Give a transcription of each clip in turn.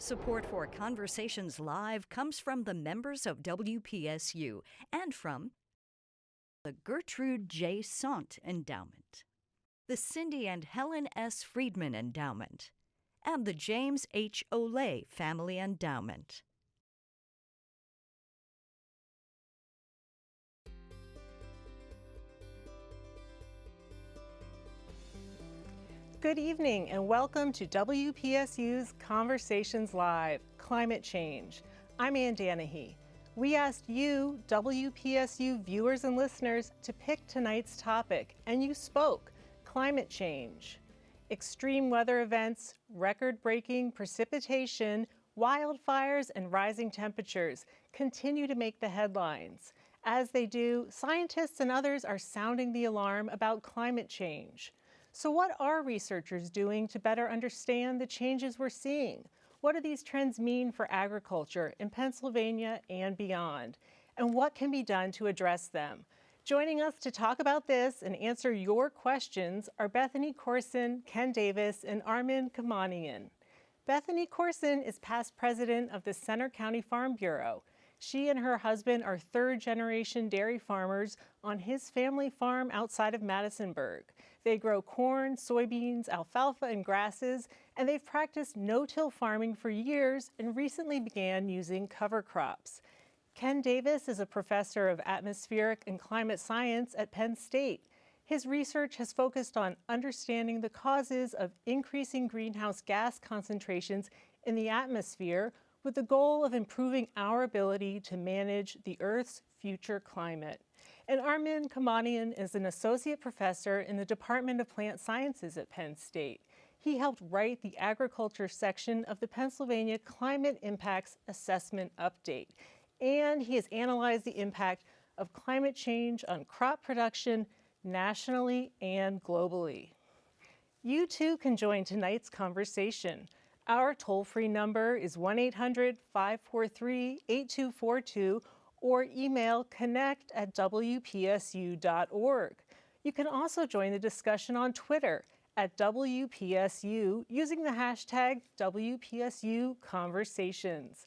Support for Conversations Live comes from the members of WPSU and from the Gertrude J. Sant Endowment, the Cindy and Helen S. Friedman Endowment, and the James H. Olay Family Endowment. Good evening and welcome to WPSU's Conversations Live, Climate Change. I'm Ann Danahy. We asked you, WPSU viewers and listeners, to pick tonight's topic, and you spoke, climate change. Extreme weather events, record-breaking precipitation, wildfires, and rising temperatures continue to make the headlines. As they do, scientists and others are sounding the alarm about climate change. So what are researchers doing to better understand the changes we're seeing? What do these trends mean for agriculture in Pennsylvania and beyond? And what can be done to address them? Joining us to talk about this and answer your questions are Bethany Corson, Ken Davis, and Armin Kamanian. Bethany Corson is past president of the Center County Farm Bureau. She and her husband are third-generation dairy farmers on his family farm outside of Madisonburg. They grow corn, soybeans, alfalfa, and grasses, and they've practiced no-till farming for years and recently began using cover crops. Ken Davis is a professor of atmospheric and climate science at Penn State. His research has focused on understanding the causes of increasing greenhouse gas concentrations in the atmosphere, with the goal of improving our ability to manage the Earth's future climate. And Armin Kamanian is an associate professor in the Department of Plant Sciences at Penn State. He helped write the agriculture section of the Pennsylvania Climate Impacts Assessment Update. And he has analyzed the impact of climate change on crop production nationally and globally. You too can join tonight's conversation. Our toll-free number is 1-800-543-8242 or email connect@wpsu.org. You can also join the discussion on Twitter at WPSU using the hashtag WPSUConversations.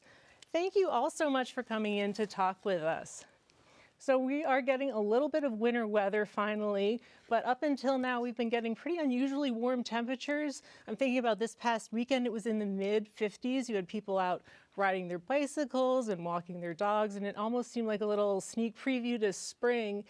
Thank you all so much for coming in to talk with us. So we are getting a little bit of winter weather finally, but up until now we've been getting pretty unusually warm temperatures. I'm thinking about this past weekend, it was in the mid-50s. You had people out riding their bicycles and walking their dogs, and it almost seemed like a little sneak preview to spring.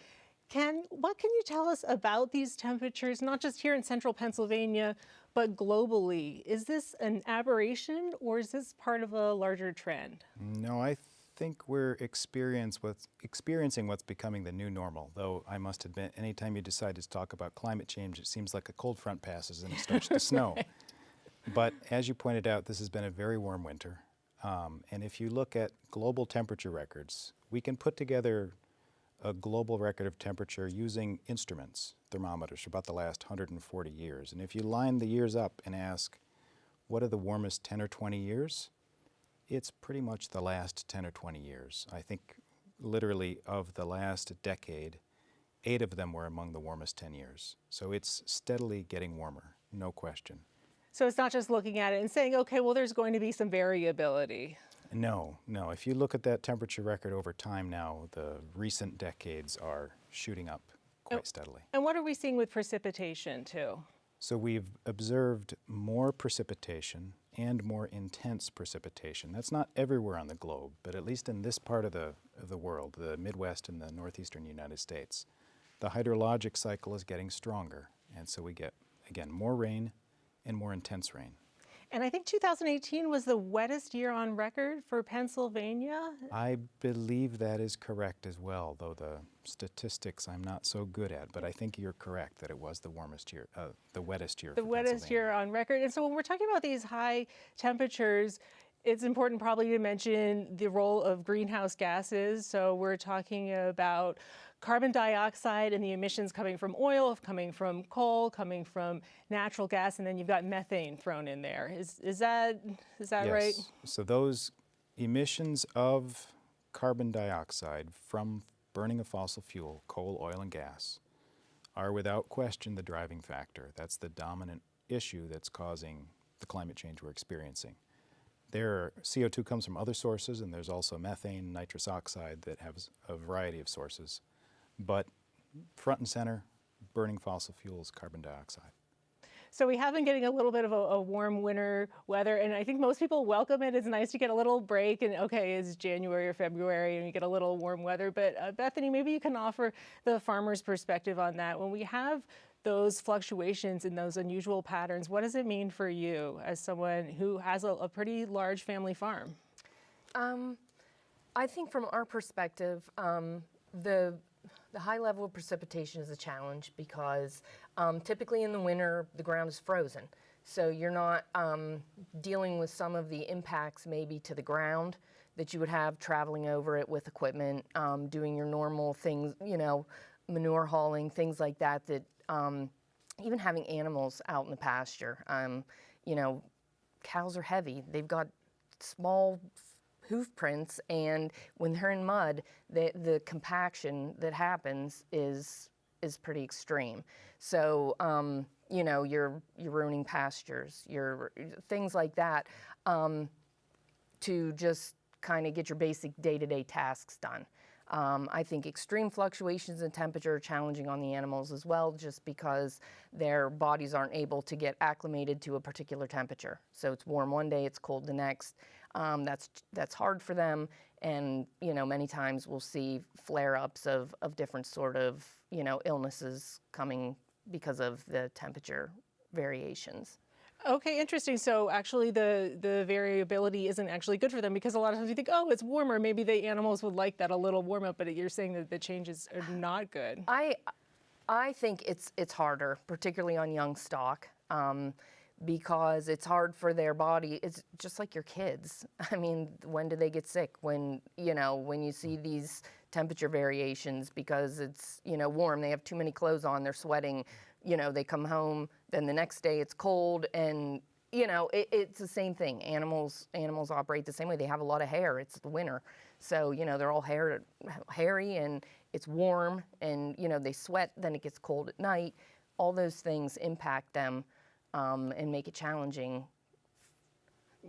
Ken, what can you tell us about these temperatures, not just here in central Pennsylvania, but globally? Is this an aberration or is this part of a larger trend? No, I think we're experiencing what's becoming the new normal, though I must admit, anytime you decide to talk about climate change, it seems like a cold front passes and it starts to snow. Right. But as you pointed out, this has been a very warm winter. And if you look at global temperature records, we can put together a global record of temperature using instruments, thermometers, for about the last 140 years. And if you line the years up and ask, what are the warmest 10 or 20 years? It's pretty much the last 10 or 20 years. I think literally of the last decade, 8 of them were among the warmest 10 years. So it's steadily getting warmer, no question. So it's not just looking at it and saying, okay, well, there's going to be some variability. No. If you look at that temperature record over time now, the recent decades are shooting up quite steadily. And what are we seeing with precipitation too? So we've observed more precipitation and more intense precipitation. That's not everywhere on the globe, but at least in this part of the world, the Midwest and the northeastern United States, the hydrologic cycle is getting stronger. And so we get, again, more rain and more intense rain. And I think 2018 was the wettest year on record for Pennsylvania. I believe that is correct as well, though the statistics I'm not so good at, but I think you're correct that it was the warmest year, the wettest year. The wettest year on record. And so when we're talking about these high temperatures, it's important probably to mention the role of greenhouse gases. So we're talking about carbon dioxide and the emissions coming from oil, coming from coal, coming from natural gas, and then you've got methane thrown in there. Is that Yes. right? So those emissions of carbon dioxide from burning of fossil fuel, coal, oil, and gas, are without question the driving factor. That's the dominant issue that's causing the climate change we're experiencing. CO2 comes from other sources, and there's also methane, nitrous oxide that has a variety of sources. But front and center, burning fossil fuels, carbon dioxide. So we have been getting a little bit of a warm winter weather, and I think most people welcome it. It's nice to get a little break, and okay, it's January or February, and you get a little warm weather. But Bethany, maybe you can offer the farmer's perspective on that. When we have those fluctuations and those unusual patterns, what does it mean for you as someone who has a pretty large family farm? I think from our perspective, the high level of precipitation is a challenge because typically in the winter the ground is frozen. So you're not dealing with some of the impacts maybe to the ground that you would have traveling over it with equipment, doing your normal things, you know, manure hauling, things like that, even having animals out in the pasture. You know, cows are heavy. They've got small hoof prints, and when they're in mud, the compaction that happens is pretty extreme. So you know, you're ruining pastures, things like that, to just kind of get your basic day-to-day tasks done. I think extreme fluctuations in temperature are challenging on the animals as well, just because their bodies aren't able to get acclimated to a particular temperature. So it's warm one day, it's cold the next. That's hard for them, and you know, many times we'll see flare-ups of different sort of, you know, illnesses coming because of the temperature variations. Okay, interesting. So actually the variability isn't actually good for them, because a lot of times you think, oh, it's warmer, maybe the animals would like that a little warm up, but you're saying that the changes are not good. I think it's harder, particularly on young stock, because it's hard for their body. It's just like your kids. I mean, when do they get sick? When, you know, when you see these temperature variations because it's, you know, warm, they have too many clothes on, they're sweating, you know, they come home, then the next day it's cold, and you know, it's the same thing. Animals operate the same way. They have a lot of hair. It's the winter, so you know, they're all hairy, and it's warm, and you know, they sweat. Then it gets cold at night. All those things impact them and make it challenging.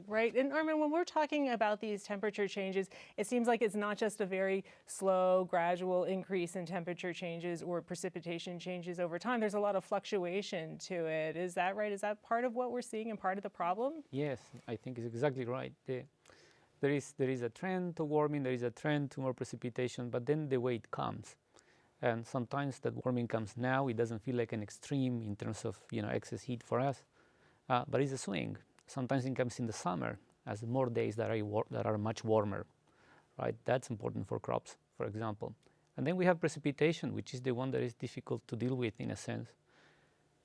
Right, and Armin, when we're talking about these temperature changes, it seems like it's not just a very slow, gradual increase in temperature changes or precipitation changes over time. There's a lot of fluctuation to it. Is that right? Is that part of what we're seeing and part of the problem? Yes, I think it's exactly right. There is a trend to warming, there is a trend to more precipitation, but then the way it comes. And sometimes that warming comes now, it doesn't feel like an extreme in terms of, you know, excess heat for us, but it's a swing. Sometimes it comes in the summer as more days that are much warmer, right? That's important for crops, for example. And then we have precipitation, which is the one that is difficult to deal with in a sense.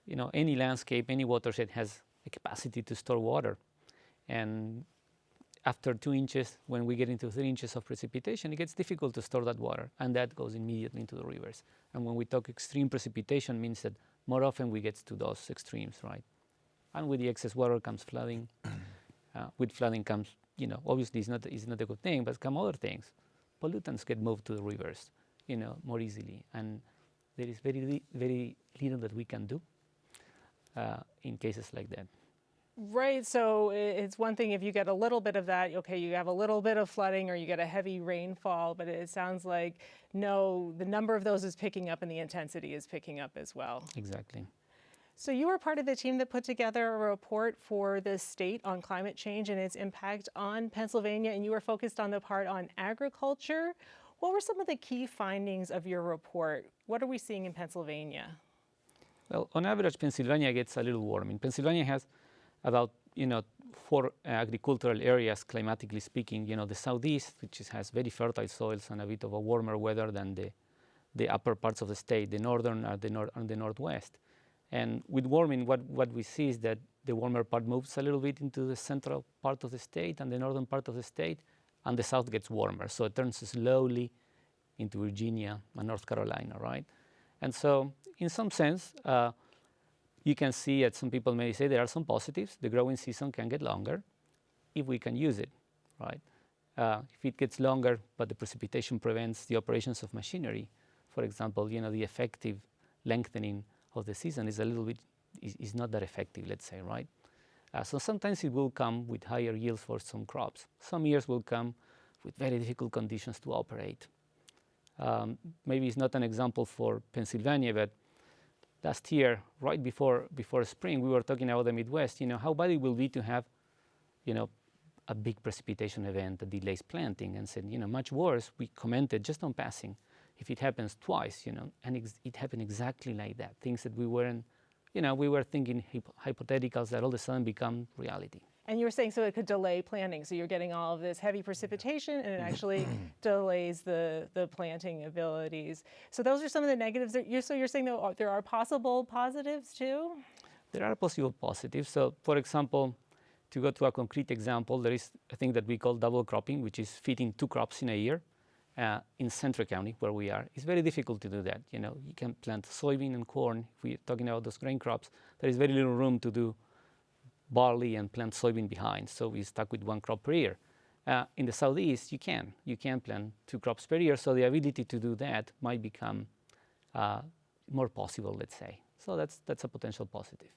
You know, any landscape, any watershed has a capacity to store water. And after 2 inches, when we get into 3 inches of precipitation, it gets difficult to store that water, and that goes immediately into the rivers. And when we talk extreme precipitation, means that more often we get to those extremes, right? And with the excess water comes flooding. With flooding comes, you know, obviously it's not a good thing, but come other things. Pollutants get moved to the rivers, you know, more easily. And there is very little that we can do in cases like that. Right, so it's one thing if you get a little bit of that, okay, you have a little bit of flooding or you get a heavy rainfall, but it sounds like, no, the number of those is picking up and the intensity is picking up as well. Exactly. So you were part of the team that put together a report for the state on climate change and its impact on Pennsylvania, and you were focused on the part on agriculture. What were some of the key findings of your report? What are we seeing in Pennsylvania? Well, on average, Pennsylvania gets a little warming. Pennsylvania has about, you know, 4 agricultural areas, climatically speaking. You know, the southeast, which has very fertile soils and a bit of a warmer weather than the upper parts of the state, the northern and the northwest. And with warming, what we see is that the warmer part moves a little bit into the central part of the state and the northern part of the state, and the south gets warmer. So it turns slowly into Virginia and North Carolina, right? And so in some sense, you can see that some people may say there are some positives. The growing season can get longer if we can use it, right? If it gets longer, but the precipitation prevents the operations of machinery, for example, you know, the effective lengthening of the season is a little bit, is not that effective, let's say, right? So sometimes it will come with higher yields for some crops. Some years will come with very difficult conditions to operate. Maybe it's not an example for Pennsylvania, but last year, right before spring, we were talking about the Midwest, how bad it will be to have, a big precipitation event that delays planting, and said, much worse, we commented just on passing, if it happens twice, and it happened exactly like that. Things that we weren't, we were thinking hypotheticals that all of a sudden become reality. And you were saying so it could delay planting. So you're getting all of this heavy precipitation and it actually delays the planting abilities. So those are some of the negatives. So you're saying that there are possible positives too? There are possible positives. So for example, to go to a concrete example, there is a thing that we call double cropping, which is feeding 2 crops in a year. In Central County, where we are, it's very difficult to do that. You can plant soybean and corn. If we're talking about those grain crops, there is very little room to do barley and plant soybean behind, so we're stuck with 1 crop per year. In the Southeast, you can plant 2 crops per year, so the ability to do that might become more possible, let's say. So that's a potential positive.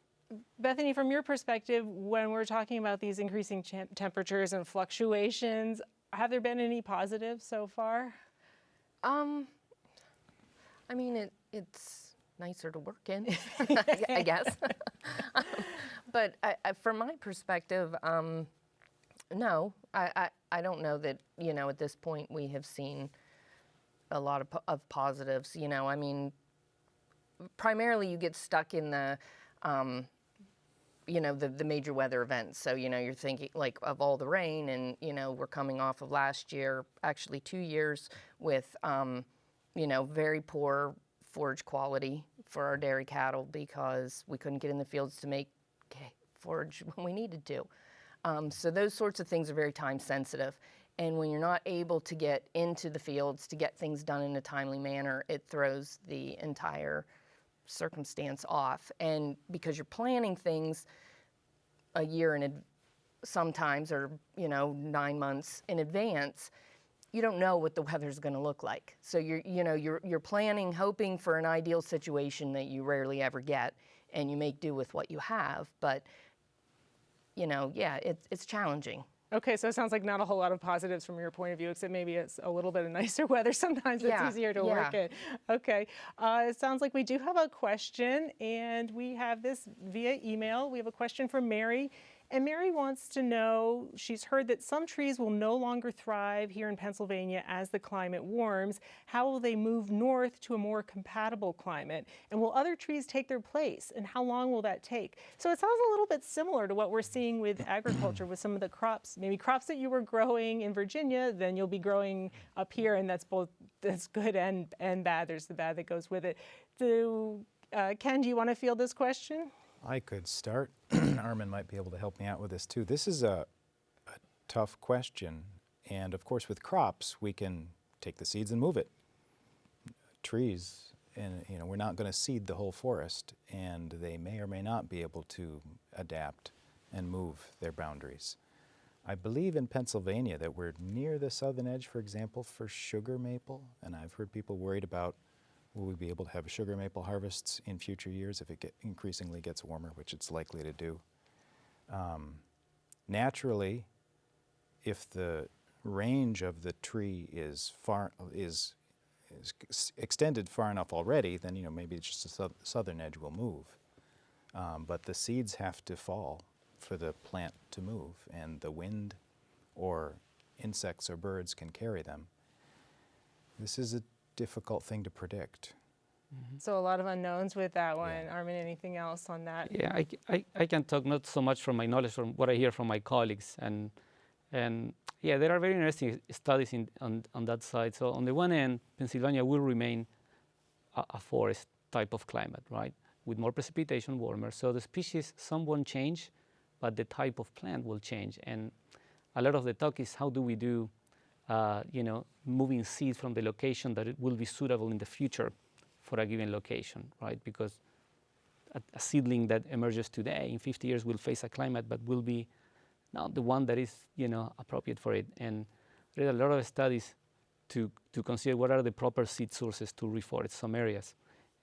Bethany, from your perspective, when we're talking about these increasing temperatures and fluctuations, have there been any positives so far? I mean, it's nicer to work in, I guess. But from my perspective, no, I don't know that, at this point we have seen a lot of positives. I mean, primarily you get stuck in the major weather events. So, you're thinking like of all the rain and, we're coming off of last year, actually 2 years with, very poor forage quality for our dairy cattle because we couldn't get in the fields to make forage when we needed to. So those sorts of things are very time sensitive. And when you're not able to get into the fields to get things done in a timely manner, it throws the entire circumstance off. And because you're planning things a year sometimes, or 9 months in advance, you don't know what the weather's going to look like. So you're planning, hoping for an ideal situation that you rarely ever get, and you make do with what you have. But it's challenging. Okay, so it sounds like not a whole lot of positives from your point of view, except maybe it's a little bit of nicer weather. Sometimes it's easier to work in. Okay, it sounds like we do have a question, and we have this via email. We have a question from Mary. And Mary wants to know, she's heard that some trees will no longer thrive here in Pennsylvania as the climate warms. How will they move north to a more compatible climate? And will other trees take their place? And how long will that take? So it sounds a little bit similar to what we're seeing with agriculture, with some of the crops, maybe crops that you were growing in Virginia, then you'll be growing up here, and that's good and bad. There's the bad that goes with it. Ken, do you want to field this question? I could start. Armin might be able to help me out with this too. This is a tough question, and of course with crops we can take the seeds and move it. Trees, and we're not going to seed the whole forest, and they may or may not be able to adapt and move their boundaries. I believe in Pennsylvania that we're near the southern edge, for example, for sugar maple, and I've heard people worried about will we be able to have sugar maple harvests in future years if it increasingly gets warmer, which it's likely to do. Naturally, if the range of the tree is extended far enough already, then maybe just the southern edge will move. But the seeds have to fall for the plant to move, and the wind or insects or birds can carry them. This is a difficult thing to predict. Mm-hmm. So a lot of unknowns with that one. Yeah. Armin, anything else on that? Yeah, I can talk not so much from my knowledge, from what I hear from my colleagues, and yeah, there are very interesting studies on that side. So on the one end, Pennsylvania will remain a forest type of climate, right, with more precipitation, warmer. So the species, some won't change, but the type of plant will change. And a lot of the talk is how do we do moving seeds from the location that it will be suitable in the future for a given location, right? Because a seedling that emerges today in 50 years will face a climate, but will be not the one that is, appropriate for it. And there are a lot of studies to consider what are the proper seed sources to reforest some areas.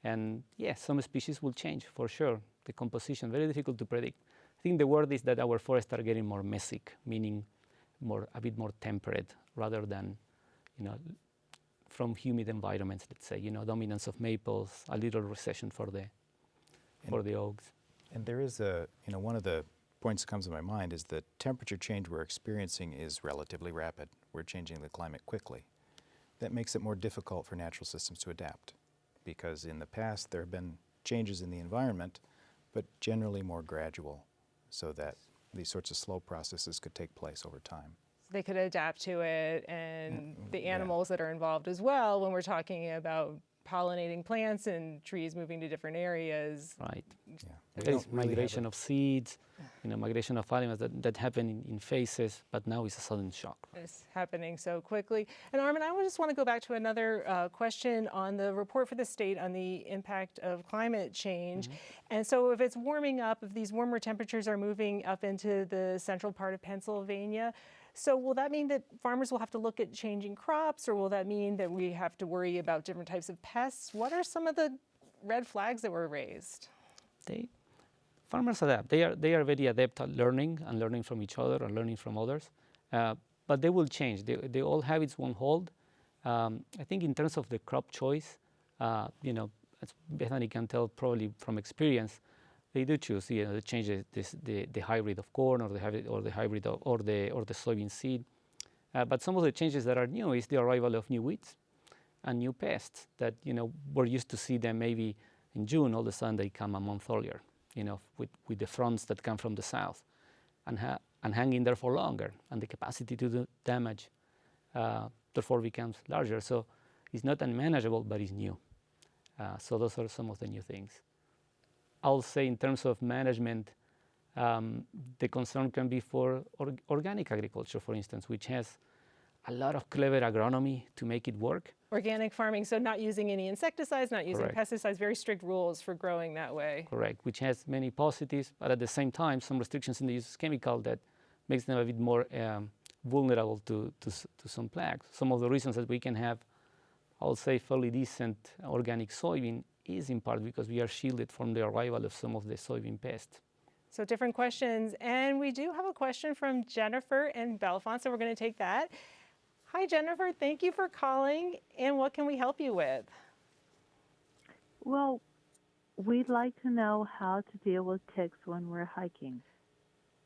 And yes, some species will change for sure. The composition, very difficult to predict. I think the word is that our forests are getting more mesic, meaning a bit more temperate rather than, from humid environments, let's say, dominance of maples, a little recession for the oaks. And there is one of the points that comes to my mind is the temperature change we're experiencing is relatively rapid. We're changing the climate quickly. That makes it more difficult for natural systems to adapt, because in the past there have been changes in the environment, but generally more gradual, so that these sorts of slow processes could take place over time. They could adapt to it, and the animals that are involved as well when we're talking about pollinating plants and trees moving to different areas. Right. Yeah. There is migration of seeds, migration of animals that happen in phases, but now it's a sudden shock. It's happening so quickly. And Armin, I just want to go back to another question on the report for the state on the impact of climate change. And so if it's warming up, if these warmer temperatures are moving up into the central part of Pennsylvania, so will that mean that farmers will have to look at changing crops, or will that mean that we have to worry about different types of pests? What are some of the red flags that were raised? Farmers adapt. They are very adept at learning and learning from each other and learning from others. But they will change. The old habits won't hold. I think in terms of the crop choice, as Bethany can tell probably from experience, they do choose, they change the hybrid of corn or the hybrid or the soybean seed. But some of the changes that are new is the arrival of new weeds and new pests that we're used to see them maybe in June. All of a sudden they come a month earlier, with the fronts that come from the south and hanging there for longer, and the capacity to do damage therefore becomes larger. So it's not unmanageable, but it's new. So those are some of the new things. I'll say in terms of management, the concern can be for organic agriculture, for instance, which has a lot of clever agronomy to make it work. Organic farming, so not using any insecticides, not using Correct. pesticides, very strict rules for growing that way. Correct, which has many positives, but at the same time, some restrictions in the use of chemical that makes them a bit more vulnerable to some plagues. Some of the reasons that we can have, I would say, fairly decent organic soybean is in part because we are shielded from the arrival of some of the soybean pests. So different questions, and we do have a question from Jennifer in Bellefonte, so we're going to take that. Hi, Jennifer. Thank you for calling, and what can we help you with? Well, we'd like to know how to deal with ticks when we're hiking.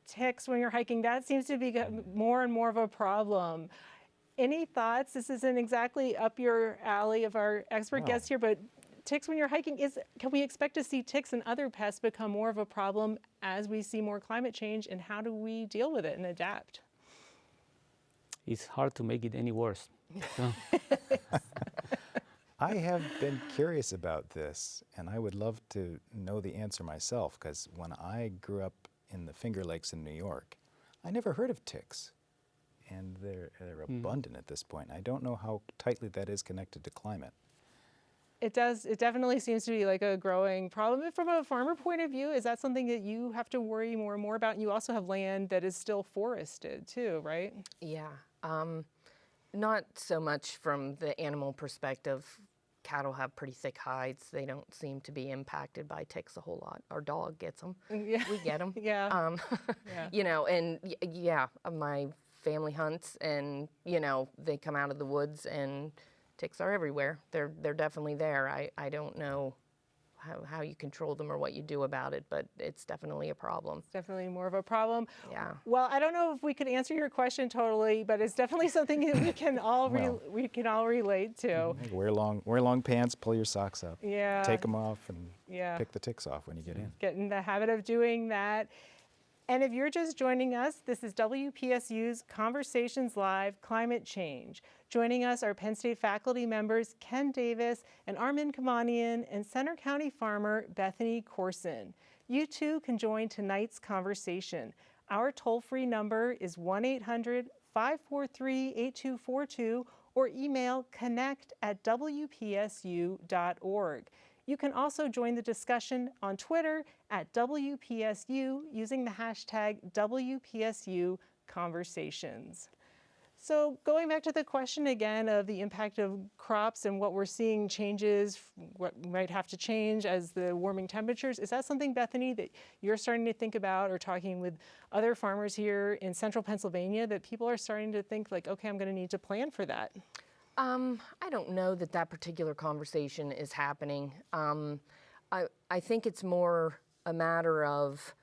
Ticks when you're hiking, that seems to be more and more of a problem. Any thoughts? This isn't exactly up your alley of our expert guests here, but ticks when you're hiking, can we expect to see ticks and other pests become more of a problem as we see more climate change, and how do we deal with it and adapt? It's hard to make it any worse. So. I have been curious about this, and I would love to know the answer myself, because when I grew up in the Finger Lakes in New York, I never heard of ticks, and they're abundant at this point. I don't know how tightly that is connected to climate. It does. It definitely seems to be like a growing problem. From a farmer point of view, is that something that you have to worry more and more about? And you also have land that is still forested too, right? Yeah, not so much from the animal perspective. Cattle have pretty thick hides. They don't seem to be impacted by ticks a whole lot. Our dog gets them. Yeah. We get them. Yeah. Yeah. My family hunts, and they come out of the woods, and ticks are everywhere. They're definitely there. I don't know how you control them or what you do about it, but it's definitely a problem. It's definitely more of a problem. Yeah. Well, I don't know if we could answer your question totally, but it's definitely something that we can all we can all relate to. Wear long pants, pull your socks up, Yeah. take them off, and pick the ticks off when you get in. Get in the habit of doing that. And if you're just joining us, this is WPSU's Conversations Live Climate Change. Joining us are Penn State faculty members Ken Davis and Armin Kamanian and Center County farmer Bethany Corson. You too can join tonight's conversation. Our toll-free number is 1-800-543-8242 or email connect@wpsu.org. You can also join the discussion on Twitter at WPSU using the hashtag WPSU Conversations. So going back to the question again of the impact of crops and what we're seeing changes, what might have to change as the warming temperatures, is that something, Bethany, that you're starting to think about or talking with other farmers here in central Pennsylvania, that people are starting to think like, okay, I'm going to need to plan for that? I don't know that that particular conversation is happening. I think it's more a matter of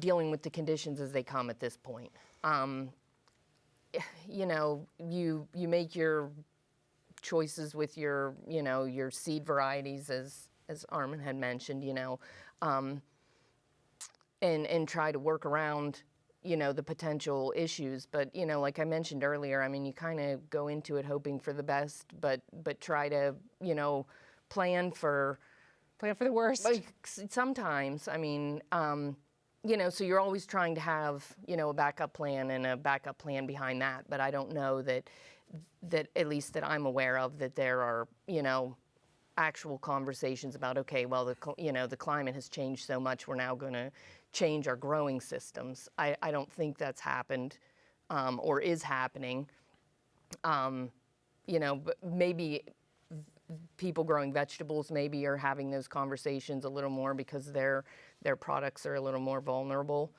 dealing with the conditions as they come at this point. You know, you make your choices with your, you know, your seed varieties, as Armin had mentioned, you know, and try to work around, you know, the potential issues. But, you know, like I mentioned earlier, I mean, you kind of go into it hoping for the best, but try to, you know, plan for the worst. like, sometimes, I mean, you know, so you're always trying to have, you know, a backup plan and a backup plan behind that. But I don't know that at least that I'm aware of, that there are, you know, actual conversations about, okay, well, you know, the climate has changed so much, we're now going to change our growing systems. I don't think that's happened or is happening. You know, but maybe people growing vegetables maybe are having those conversations a little more because their products are a little more vulnerable.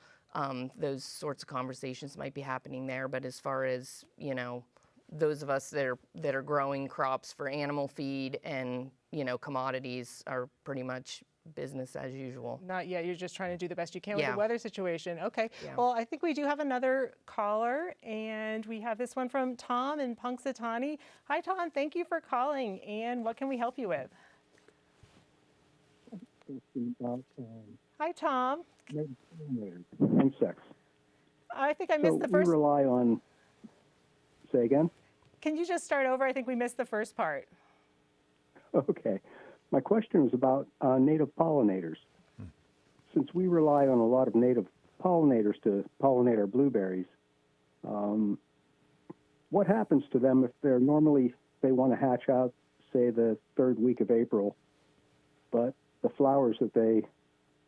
Those sorts of conversations might be happening there. But as far as, you know, those of us that are growing crops for animal feed and, you know, commodities are pretty much business as usual. Not yet. You're just trying to do the best you can with Yeah. the weather situation. Okay. Yeah. Well, I think we do have another caller, and we have this one from Tom in Punxsutawney. Hi, Tom. Thank you for calling. And what can we help you with? About Hi, Tom. insects. I think I missed the We first. rely on. Say again. Can you just start over? I think we missed the first part. Okay. My question was about native pollinators. Since we rely on a lot of native pollinators to pollinate our blueberries, what happens to them if they want to hatch out, say, the third week of April, but the flowers that they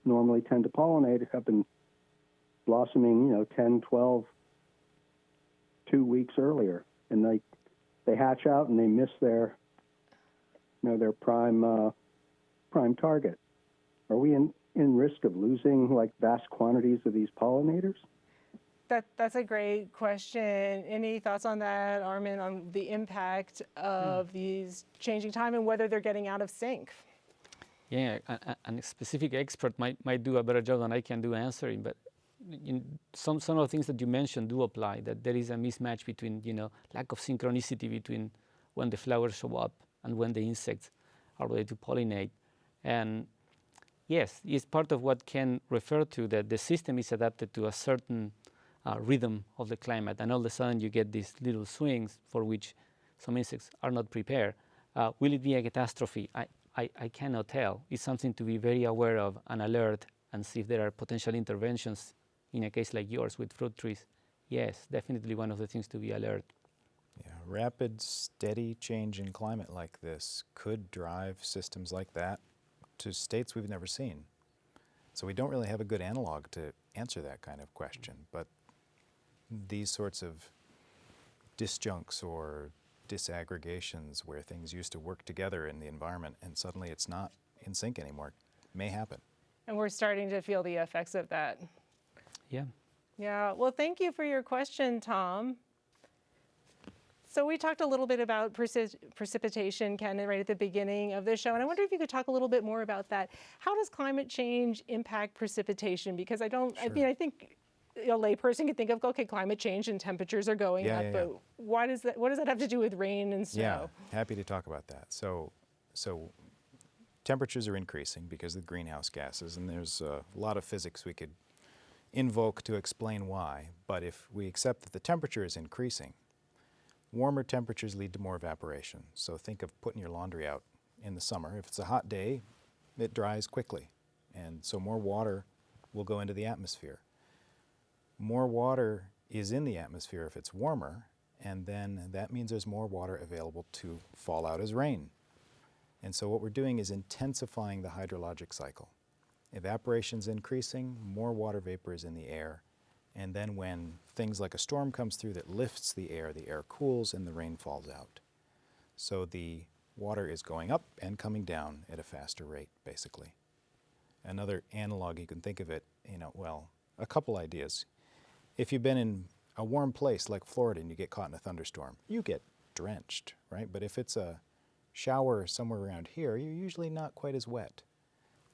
normally tend to pollinate have been blossoming, you know, 10, 12, 2 weeks earlier, and they hatch out and they miss their, you know, their prime target. Are we in risk of losing like vast quantities of these pollinators? That's a great question. Any thoughts on that, Armin, on the impact of these changing time and whether they're getting out of sync? Yeah, a specific expert might do a better job than I can do answering, but some of the things that you mentioned do apply, that there is a mismatch between, you know, lack of synchronicity between when the flowers show up and when the insects are ready to pollinate. And yes, it's part of what Ken referred to, that the system is adapted to a certain rhythm of the climate, and all of a sudden you get these little swings for which some insects are not prepared. Will it be a catastrophe? I cannot tell. It's something to be very aware of and alert and see if there are potential interventions in a case like yours with fruit trees. Yes, definitely one of the things to be alert. Yeah, rapid, steady change in climate like this could drive systems like that to states we've never seen. So we don't really have a good analog to answer that kind of question, but these sorts of disjuncts or disaggregations where things used to work together in the environment and suddenly it's not in sync anymore may happen. And we're starting to feel the effects of that. Yeah. Yeah, well, thank you for your question, Tom. So we talked a little bit about precipitation, Ken, right at the beginning of the show, and I wonder if you could talk a little bit more about that. How does climate change impact precipitation? Because I think a layperson could think of, okay, climate change and temperatures are going up, but what does that have to do with rain and snow? Yeah, happy to talk about that. So temperatures are increasing because of the greenhouse gases, and there's a lot of physics we could invoke to explain why. But if we accept that the temperature is increasing, warmer temperatures lead to more evaporation. So think of putting your laundry out in the summer. If it's a hot day, it dries quickly, and so more water will go into the atmosphere. More water is in the atmosphere if it's warmer, and then that means there's more water available to fall out as rain. And so what we're doing is intensifying the hydrologic cycle. Evaporation's increasing, more water vapor is in the air, And then when things like a storm comes through that lifts the air cools and the rain falls out. So the water is going up and coming down at a faster rate, basically. Another analog, you can think of it, well, a couple ideas. If you've been in a warm place like Florida and you get caught in a thunderstorm, you get drenched, right? But if it's a shower somewhere around here, you're usually not quite as wet.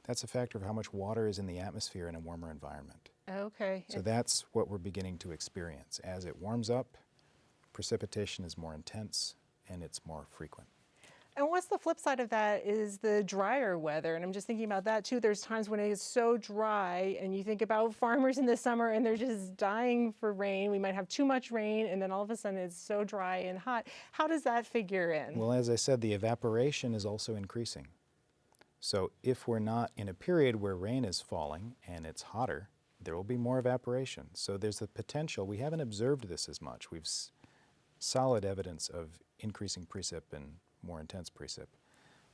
That's a factor of how much water is in the atmosphere in a warmer environment. Okay. So that's what we're beginning to experience. As it warms up, precipitation is more intense and it's more frequent. And what's the flip side of that is the drier weather. And I'm just thinking about that too. There's times when it is so dry and you think about farmers in the summer and they're just dying for rain. We might have too much rain and then all of a sudden it's so dry and hot. How does that figure in? Well, as I said, the evaporation is also increasing. So if we're not in a period where rain is falling and it's hotter, there will be more evaporation. So there's the potential. We haven't observed this as much. We've solid evidence of increasing precip and more intense precip.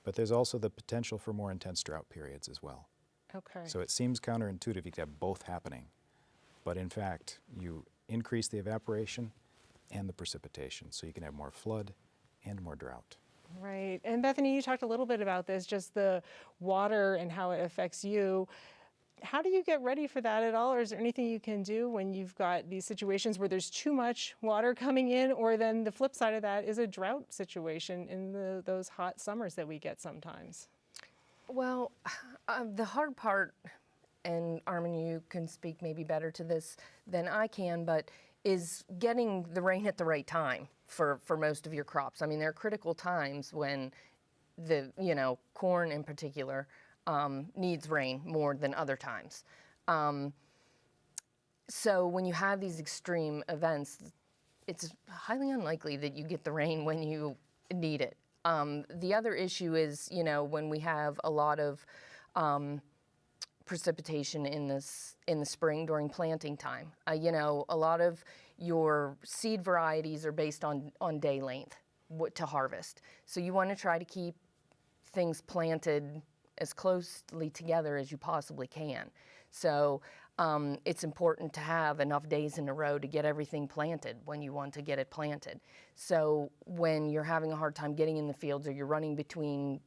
But there's also the potential for more intense drought periods as well. Okay. So it seems counterintuitive you could have both happening. But in fact, you increase the evaporation and the precipitation. So you can have more flood and more drought. Right. And Bethany, you talked a little bit about this, just the water and how it affects you. How do you get ready for that at all? Or is there anything you can do when you've got these situations where there's too much water coming in, or then the flip side of that is a drought situation in those hot summers that we get sometimes? Well, the hard part, and Armin, you can speak maybe better to this than I can, but is getting the rain at the right time for most of your crops. I mean, there are critical times when corn in particular needs rain more than other times. So when you have these extreme events, it's highly unlikely that you get the rain when you need it. The other issue is, when we have a lot of precipitation in the spring during planting time. A lot of your seed varieties are based on day length to harvest. So you want to try to keep things planted as closely together as you possibly can. So it's important to have enough days in a row to get everything planted when you want to get it planted. So when you're having a hard time getting in the fields or you're running between,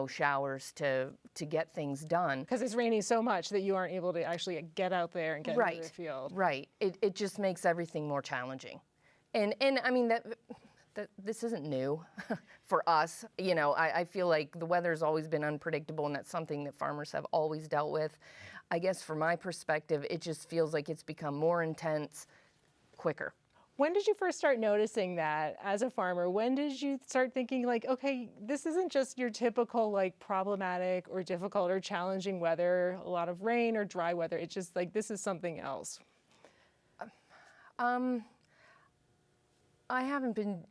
showers to get things done. Because it's raining so much that you aren't able to actually get out there and get into the field. Right. It just makes everything more challenging. And I mean, that this isn't new for us. I feel like the weather's always been unpredictable, and that's something that farmers have always dealt with. I guess from my perspective, it just feels like it's become more intense, quicker. When did you first start noticing that as a farmer? When did you start thinking okay, this isn't just your typical problematic or difficult or challenging weather, a lot of rain or dry weather. It's just this is something else. I've been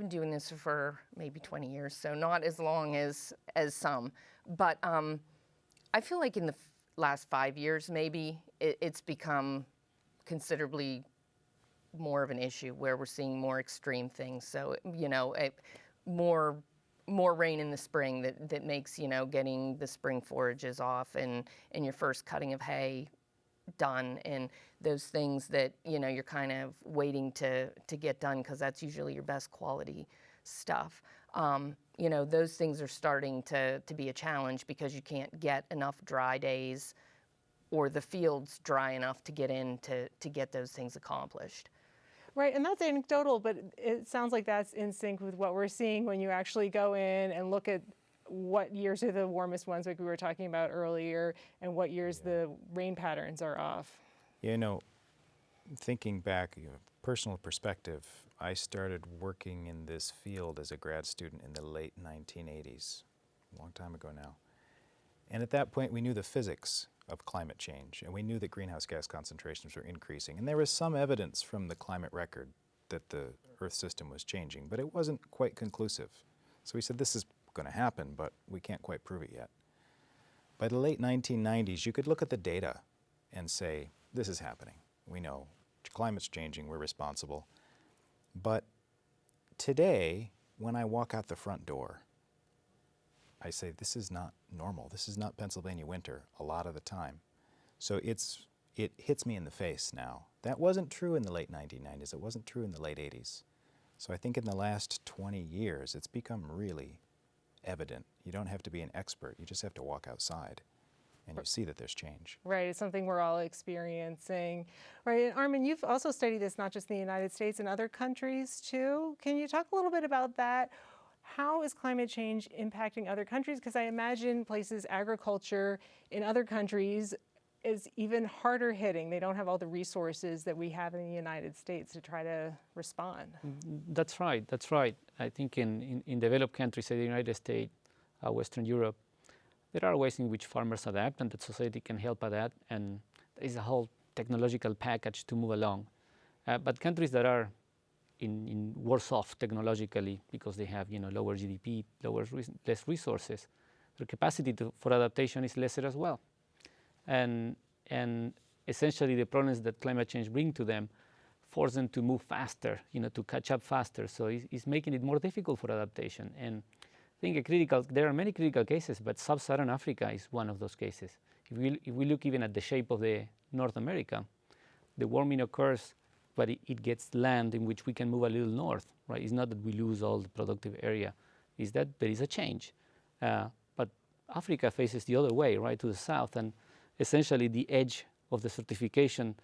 doing this for maybe 20 years, so not as long as some. But I feel like in the last 5 years, maybe it's become considerably more of an issue where we're seeing more extreme things. So more rain in the spring that makes getting the spring forages off and your first cutting of hay done, and those things that you're kind of waiting to get done because that's usually your best quality stuff. Those things are starting to be a challenge because you can't get enough dry days or the fields dry enough to get in to get those things accomplished. Right, and that's anecdotal, but it sounds like that's in sync with what we're seeing when you actually go in and look at what years are the warmest ones, like we were talking about earlier, and what years the rain patterns are off. Thinking back, personal perspective, I started working in this field as a grad student in the late 1980s, a long time ago now. And at that point, we knew the physics of climate change, and we knew that greenhouse gas concentrations were increasing. And there was some evidence from the climate record that the Earth system was changing, but it wasn't quite conclusive. So we said, this is going to happen, but we can't quite prove it yet. By the late 1990s, you could look at the data and say, this is happening. We know climate's changing, we're responsible. But today, when I walk out the front door, I say, this is not normal. This is not Pennsylvania winter a lot of the time. So it's it hits me in the face now. That wasn't true in the late 1990s. It wasn't true in the late 80s. So I think in the last 20 years, it's become really evident. You don't have to be an expert. You just have to walk outside, and you see that there's change. Right, it's something we're all experiencing. Right, and Armin, you've also studied this not just in the United States, in other countries too. Can you talk a little bit about that? How is climate change impacting other countries? Because I imagine places, agriculture in other countries is even harder hitting. They don't have all the resources that we have in the United States to try to respond. That's right, that's right. I think in developed countries, in the United States, Western Europe, there are ways in which farmers adapt and that society can help adapt, and there is a whole technological package to move along. But countries that are in worse off technologically because they have lower GDP, less resources, their capacity for adaptation is lesser as well. And essentially the problems that climate change bring to them force them to move faster, to catch up faster. So it's making it more difficult for adaptation. And I think there are many critical cases, but sub-Saharan Africa is one of those cases. If we look even at the shape of the North America, the warming occurs, but it gets land in which we can move a little north, right? It's not that we lose all the productive area, it's that there is a change. But Africa faces the other way, right, to the south, and essentially the edge of the certification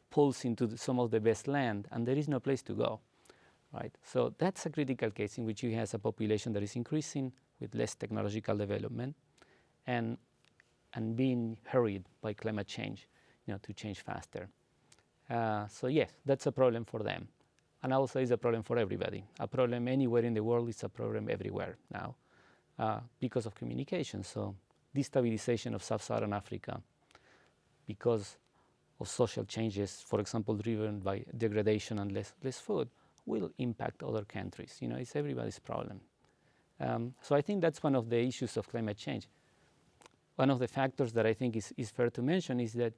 pulls into some of the best land, and there is no place to go, right? So that's a critical case in which you have a population that is increasing with less technological development and being hurried by climate change, to change faster. So yes, that's a problem for them. And also it's a problem for everybody. A problem anywhere in the world is a problem everywhere now because of communication. So destabilization of sub-Saharan Africa because of social changes, for example, driven by degradation and less food, will impact other countries. It's everybody's problem. So I think that's one of the issues of climate change. One of the factors that I think is fair to mention is that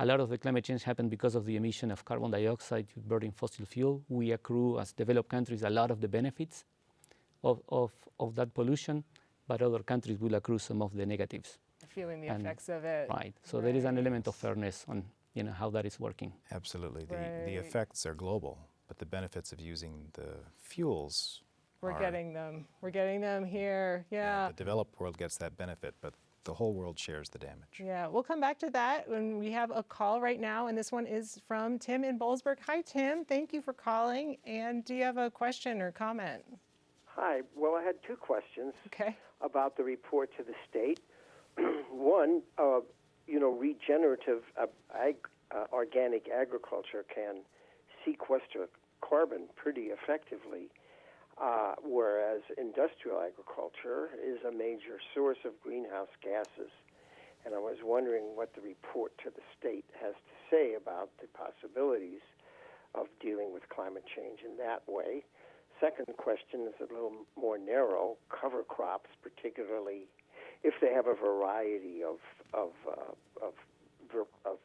a lot of the climate change happened because of the emission of carbon dioxide burning fossil fuel. We accrue, as developed countries, a lot of the benefits of that pollution, but other countries will accrue some of the negatives. Feeling the effects of it. Right. So there is an element of fairness on how that is working. Absolutely. Right. The effects are global, but the benefits of using the fuels We're getting them. We're getting them here. Yeah. The developed world gets that benefit, but the whole world shares the damage. Yeah, we'll come back to that when we have a call right now, and this one is from Tim in Boalsburg. Hi, Tim. Thank you for calling. And do you have a question or comment? Hi. Well, I had two questions about the report to the state. One, regenerative organic agriculture can sequester carbon pretty effectively, whereas industrial agriculture is a major source of greenhouse gases. And I was wondering what the report to the state has to say about the possibilities of dealing with climate change in that way. Second question is a little more narrow. Cover crops, particularly if they have a variety of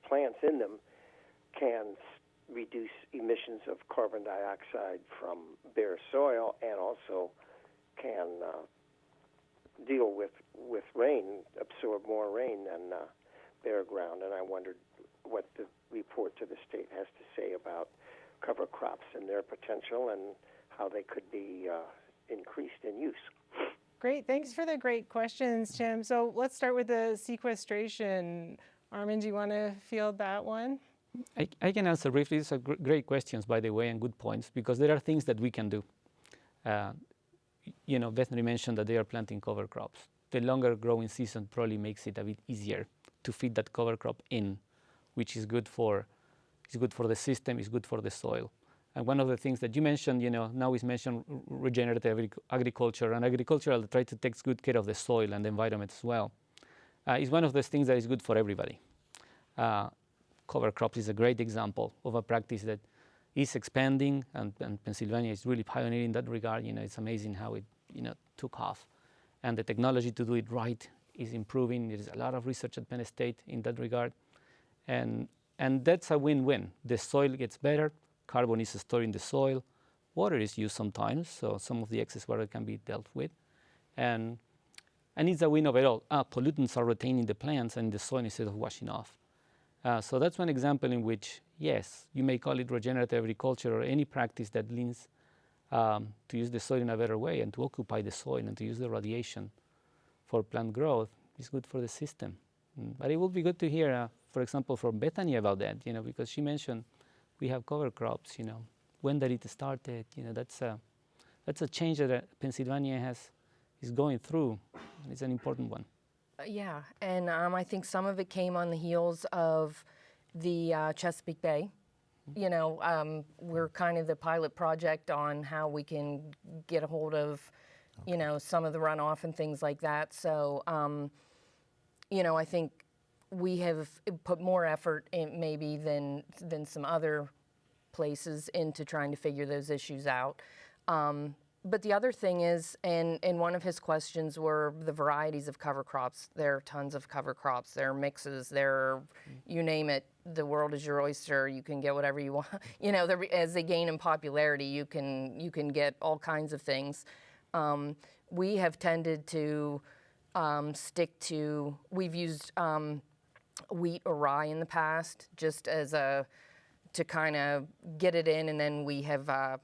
plants in them, can reduce emissions of carbon dioxide from bare soil and also can deal with rain, absorb more rain than bare ground. And I wondered what the report to the state has to say about cover crops and their potential and how they could be increased in use. Great. Thanks for the great questions, Tim. So let's start with the sequestration. Armin, do you want to field that one? I can answer briefly. These are great questions, by the way, and good points, because there are things that we can do. Bethany mentioned that they are planting cover crops. The longer growing season probably makes it a bit easier to fit that cover crop in, which is good for the system, is good for the soil. And one of the things that you mentioned, now is mentioned regenerative agriculture, and agriculture that tries to take good care of the soil and the environment as well. Is one of those things that is good for everybody. Cover crops is a great example of a practice that is expanding, and Pennsylvania is really pioneering in that regard. It's amazing how it took off, and the technology to do it right is improving. There is a lot of research at Penn State in that regard, and that's a win-win. The soil gets better, carbon is stored in the soil, water is used sometimes, so some of the excess water can be dealt with, and it's a win overall. Pollutants are retained in the plants and the soil instead of washing off. So that's one example in which, yes, you may call it regenerative agriculture or any practice that leans to use the soil in a better way and to occupy the soil and to use the radiation for plant growth is good for the system. But it would be good to hear, for example, from Bethany about that, because she mentioned we have cover crops, when did it started? That's a change that Pennsylvania is going through. It's an important one. Yeah, and I think some of it came on the heels of the Chesapeake Bay. We're kind of the pilot project on how we can get a hold of, some of the runoff and things like that. So, I think we have put more effort in maybe than some other places into trying to figure those issues out. But the other thing is, and one of his questions were the varieties of cover crops. There are tons of cover crops. There are mixes. There are, you name it, the world is your oyster. You can get whatever you want. As they gain in popularity, you can get all kinds of things. We have tended to stick to, we've used wheat or rye in the past, just as to kind of get it in, and then we have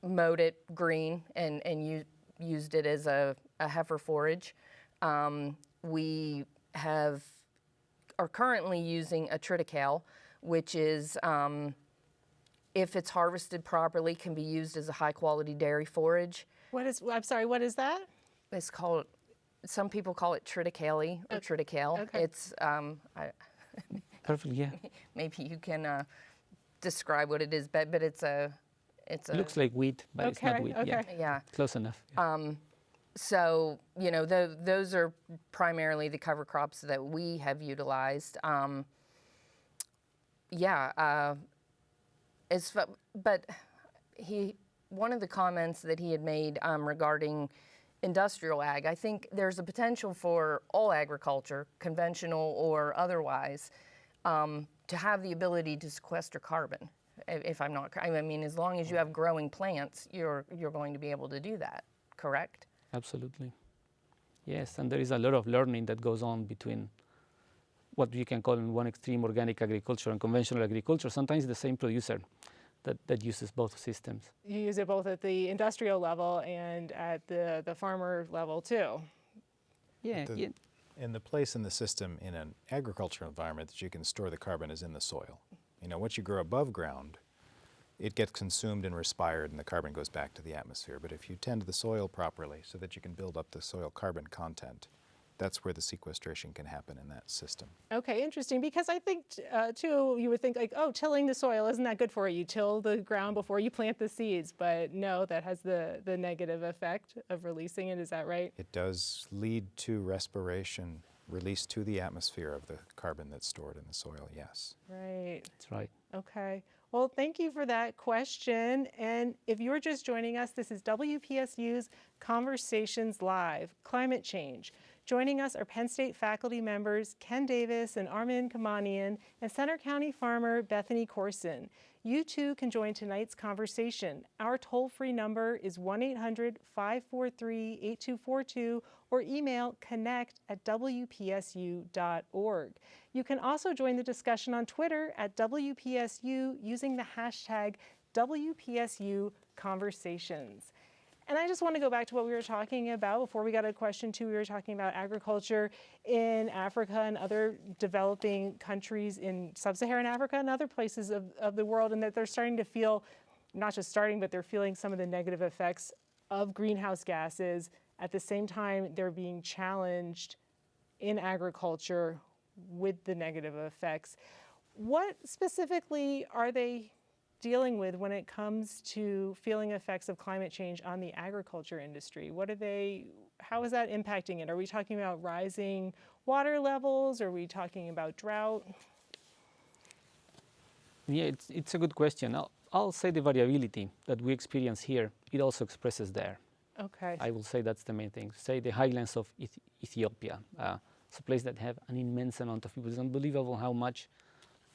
mowed it green and used it as a heifer forage. We are currently using a triticale, which is, if it's harvested properly, can be used as a high-quality dairy forage. I'm sorry, what is that? It's called, some people call it triticale or triticale. Okay. It's, Perfect, yeah. maybe you can describe what it is, but it's a... It looks like wheat, but it's not wheat. Okay. Yeah. Close enough. Yeah. So, those are primarily the cover crops that we have utilized. But one of the comments that he had made regarding industrial ag, I think there's a potential for all agriculture, conventional or otherwise, to have the ability to sequester carbon. If I'm not, I mean, as long as you have growing plants, you're going to be able to do that, correct? Absolutely. Yes, and there is a lot of learning that goes on between what you can call in one extreme organic agriculture and conventional agriculture. Sometimes the same producer that uses both systems. You use it both at the industrial level and at the farmer level too. Yeah. And the place in the system in an agricultural environment that you can store the carbon is in the soil. Once you grow above ground, it gets consumed and respired and the carbon goes back to the atmosphere. But if you tend the soil properly so that you can build up the soil carbon content, that's where the sequestration can happen in that system. Okay, interesting, because I think too, you would think like, oh, tilling the soil, isn't that good for you? You till the ground before you plant the seeds, but no, that has the negative effect of releasing it, is that right? It does lead to respiration, release to the atmosphere of the carbon that's stored in the soil, yes. Right. That's right. Okay. Well, thank you for that question. And if you're just joining us, this is WPSU's Conversations Live, Climate Change. Joining us are Penn State faculty members Ken Davis and Armin Kamanian and Center County farmer Bethany Corson. You too can join tonight's conversation. Our toll-free number is 1-800-543-8242 or email connect@wpsu.org. You can also join the discussion on Twitter at WPSU using the hashtag WPSUConversations. And I just want to go back to what we were talking about before we got a question too. We were talking about agriculture in Africa and other developing countries in sub-Saharan Africa and other places of the world, and that they're starting to feel, not just starting, but they're feeling some of the negative effects of greenhouse gases. At the same time, they're being challenged in agriculture with the negative effects. What specifically are they dealing with when it comes to feeling effects of climate change on the agriculture industry? How is that impacting it? Are we talking about rising water levels? Are we talking about drought? Yeah, it's a good question. I'll say the variability that we experience here, it also expresses there. Okay. I will say that's the main thing. Say the highlands of Ethiopia. It's a place that have an immense amount of people. It's unbelievable how much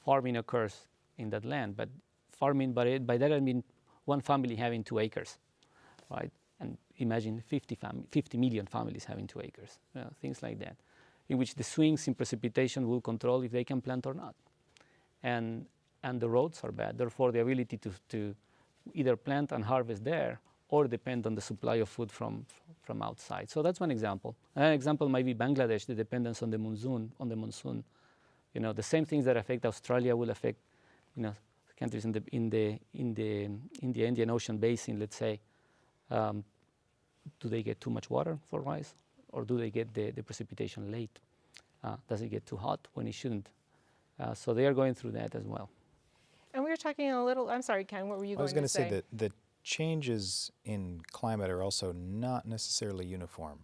farming occurs in that land. But farming, by that I mean one family having 2 acres, right? And imagine 50 million families having 2 acres, things like that, in which the swings in precipitation will control if they can plant or not. and the roads are bad. Therefore, the ability to either plant and harvest there or depend on the supply of food from outside. So that's one example. Another example might be Bangladesh, the dependence on the monsoon. You know, the same things that affect Australia will affect, you know, countries in the Indian Ocean basin, let's say. Do they get too much water for rice, or do they get the precipitation late? Does it get too hot when it shouldn't? So they are going through that as well. And we were talking a little, I'm sorry, Ken, what were you going to say? I was going to say that the changes in climate are also not necessarily uniform.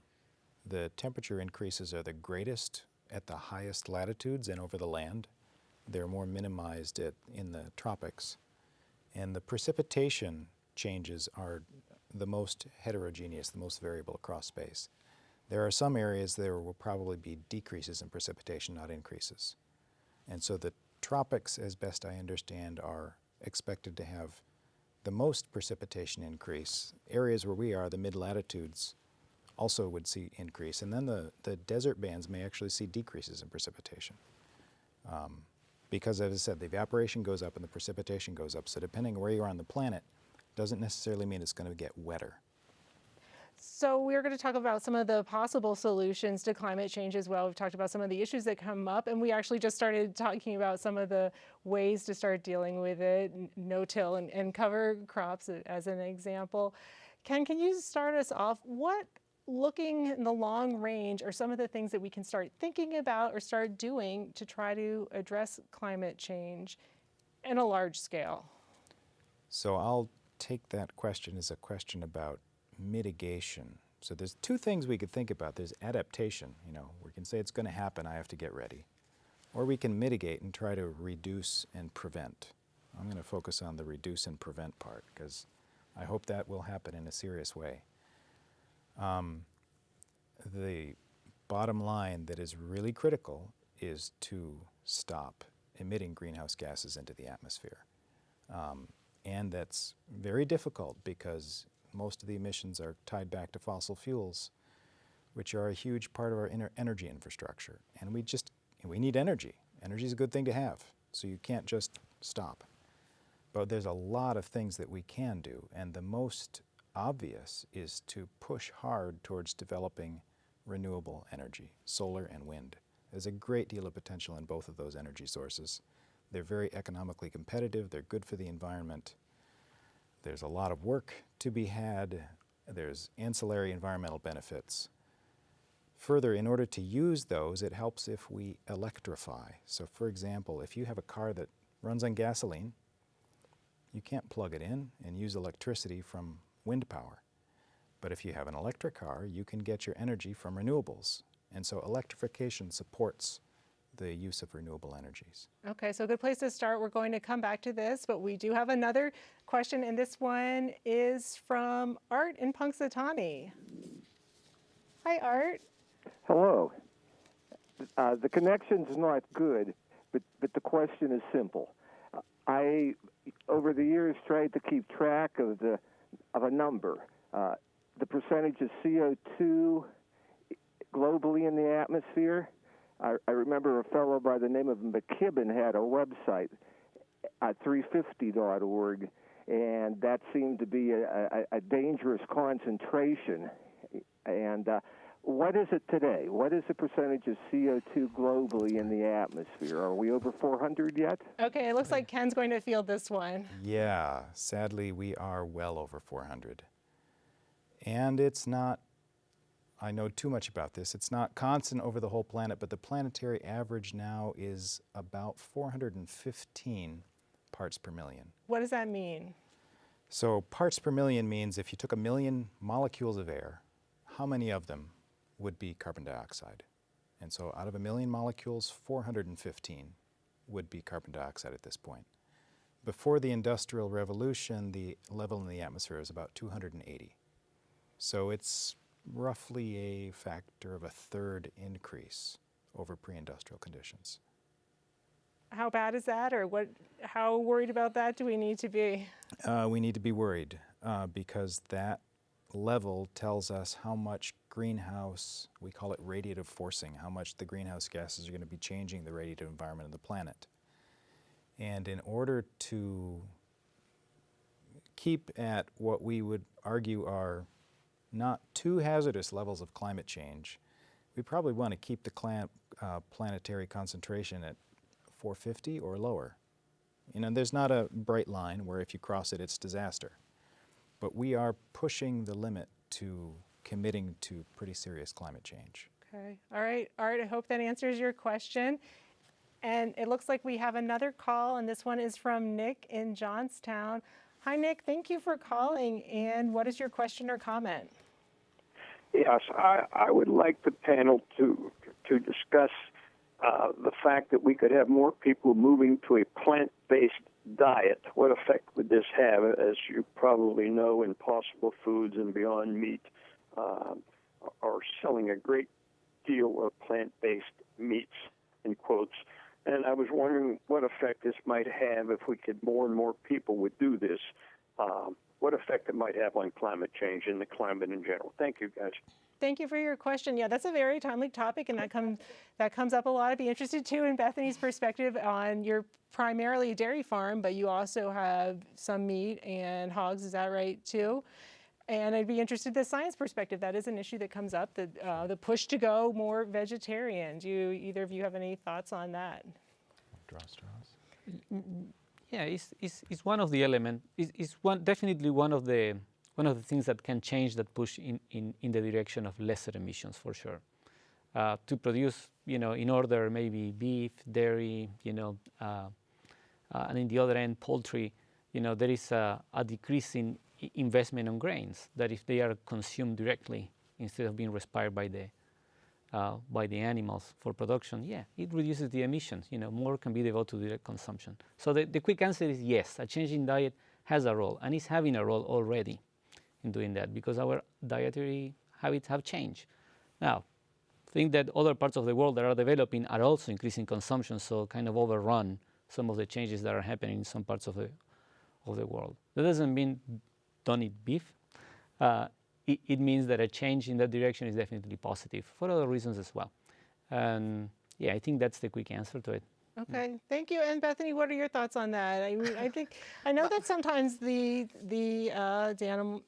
The temperature increases are the greatest at the highest latitudes and over the land. They're more minimized in the tropics. And the precipitation changes are the most heterogeneous, the most variable across space. There are some areas there will probably be decreases in precipitation, not increases. And so the tropics, as best I understand, are expected to have the most precipitation increase. Areas where we are, the mid-latitudes, also would see increase. And then the desert bands may actually see decreases in precipitation. Because, as I said, the evaporation goes up and the precipitation goes up. So depending on where you are on the planet, doesn't necessarily mean it's going to get wetter. So we're going to talk about some of the possible solutions to climate change as well. We've talked about some of the issues that come up, and we actually just started talking about some of the ways to start dealing with it, no-till and cover crops as an example. Ken, can you start us off? What, looking in the long range, are some of the things that we can start thinking about or start doing to try to address climate change in a large scale? So I'll take that question as a question about mitigation. So there's two things we could think about. There's adaptation. You know, we can say it's going to happen, I have to get ready. Or we can mitigate and try to reduce and prevent. I'm going to focus on the reduce and prevent part because I hope that will happen in a serious way. The bottom line that is really critical is to stop emitting greenhouse gases into the atmosphere. And that's very difficult because most of the emissions are tied back to fossil fuels, which are a huge part of our energy infrastructure. And we need energy. Energy is a good thing to have, so you can't just stop. But there's a lot of things that we can do, and the most obvious is to push hard towards developing renewable energy, solar and wind. There's a great deal of potential in both of those energy sources. They're very economically competitive, they're good for the environment. There's a lot of work to be had. There's ancillary environmental benefits. Further, in order to use those, it helps if we electrify. So for example, if you have a car that runs on gasoline, you can't plug it in and use electricity from wind power. But if you have an electric car, you can get your energy from renewables. And so electrification supports the use of renewable energies. Okay, so a good place to start. We're going to come back to this, but we do have another question, and this one is from Art in Punxsutawney. Hi, Art. Hello. The connection's not good, but the question is simple. I, over the years, tried to keep track of a number, the percentage of CO2 globally in the atmosphere. I remember a fellow by the name of McKibben had a website at 350.org, and that seemed to be a dangerous concentration. And what is it today? What is the percentage of CO2 globally in the atmosphere? Are we over 400 yet? Okay, it looks like Ken's going to field this one. Yeah, sadly we are well over 400. And it's not, I know too much about this, it's not constant over the whole planet, but the planetary average now is about 415 parts per million. What does that mean? So parts per million means if you took 1 million molecules of air, how many of them would be carbon dioxide? And so out of 1 million molecules, 415 would be carbon dioxide at this point. Before the Industrial Revolution, the level in the atmosphere was about 280. So it's roughly a factor of a third increase over pre-industrial conditions. How bad is that, or how worried about that do we need to be? We need to be worried because that level tells us how much greenhouse, we call it radiative forcing, how much the greenhouse gases are going to be changing the radiative environment of the planet. And in order to keep at what we would argue are not too hazardous levels of climate change, we probably want to keep the planetary concentration at 450 or lower. You know, there's not a bright line where if you cross it, it's disaster. But we are pushing the limit to committing to pretty serious climate change. Okay. All right. Art, I hope that answers your question. And it looks like we have another call, and this one is from Nick in Johnstown. Hi, Nick. Thank you for calling. And what is your question or comment? Yes, I would like the panel to discuss the fact that we could have more people moving to a plant-based diet. What effect would this have? As you probably know, Impossible Foods and Beyond Meat are selling a great deal of plant-based meats, in quotes. And I was wondering what effect this might have if we could more and more people would do this. What effect it might have on climate change and the climate in general. Thank you, guys. Thank you for your question. Yeah, that's a very timely topic, and that comes up a lot. I'd be interested too in Bethany's perspective on your primarily dairy farm, but you also have some meat and hogs. Is that right too? And I'd be interested in the science perspective. That is an issue that comes up. The push to go more vegetarian. Do either of you have any thoughts on that? Draw straws. Yeah, it's one of the elements. It's definitely one of the things that can change that push in the direction of lesser emissions for sure. To produce, in order maybe beef, dairy, and in the other end poultry, there is a decrease in investment on grains that if they are consumed directly instead of being respired by the animals for production, yeah, it reduces the emissions. More can be devoted to direct consumption. So the quick answer is yes, a change in diet has a role, and is having a role already in doing that because our dietary habits have changed. Now, I think that other parts of the world that are developing are also increasing consumption, so kind of overrun some of the changes that are happening in some parts of the world. That doesn't mean don't eat beef. It means that a change in that direction is definitely positive for other reasons as well. And yeah, I think that's the quick answer to it. Okay, thank you. And Bethany, what are your thoughts on that? I know that sometimes the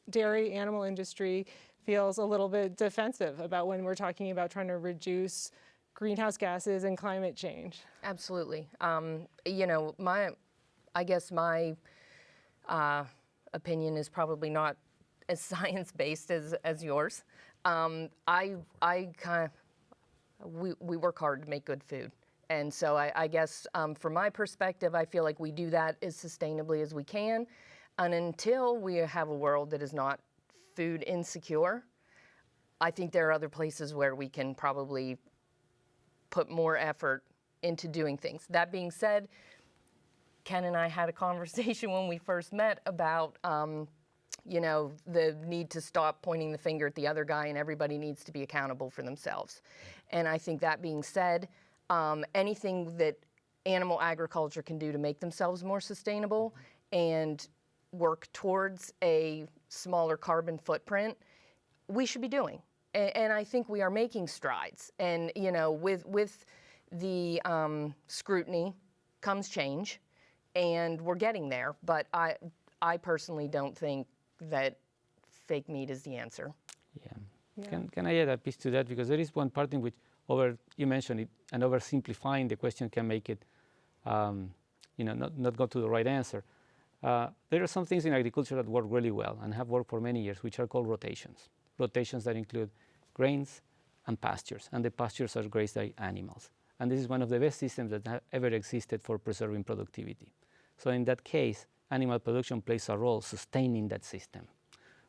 dairy animal industry feels a little bit defensive about when we're talking about trying to reduce greenhouse gases and climate change. Absolutely. I guess my opinion is probably not as science-based as yours. We work hard to make good food. And so I guess from my perspective, I feel like we do that as sustainably as we can. And until we have a world that is not food insecure, I think there are other places where we can probably put more effort into doing things. That being said, Ken and I had a conversation when we first met about the need to stop pointing the finger at the other guy, and everybody needs to be accountable for themselves. And I think that being said, anything that animal agriculture can do to make themselves more sustainable and work towards a smaller carbon footprint, we should be doing. And I think we are making strides. And with the scrutiny comes change, and we're getting there. But I personally don't think that fake meat is the answer. Yeah. Can I add a piece to that? Because there is one part in which you mentioned it, and oversimplifying the question can make it, not go to the right answer. There are some things in agriculture that work really well and have worked for many years, which are called rotations. Rotations that include grains and pastures, and the pastures are grazed by animals. And this is one of the best systems that have ever existed for preserving productivity. So in that case, animal production plays a role sustaining that system.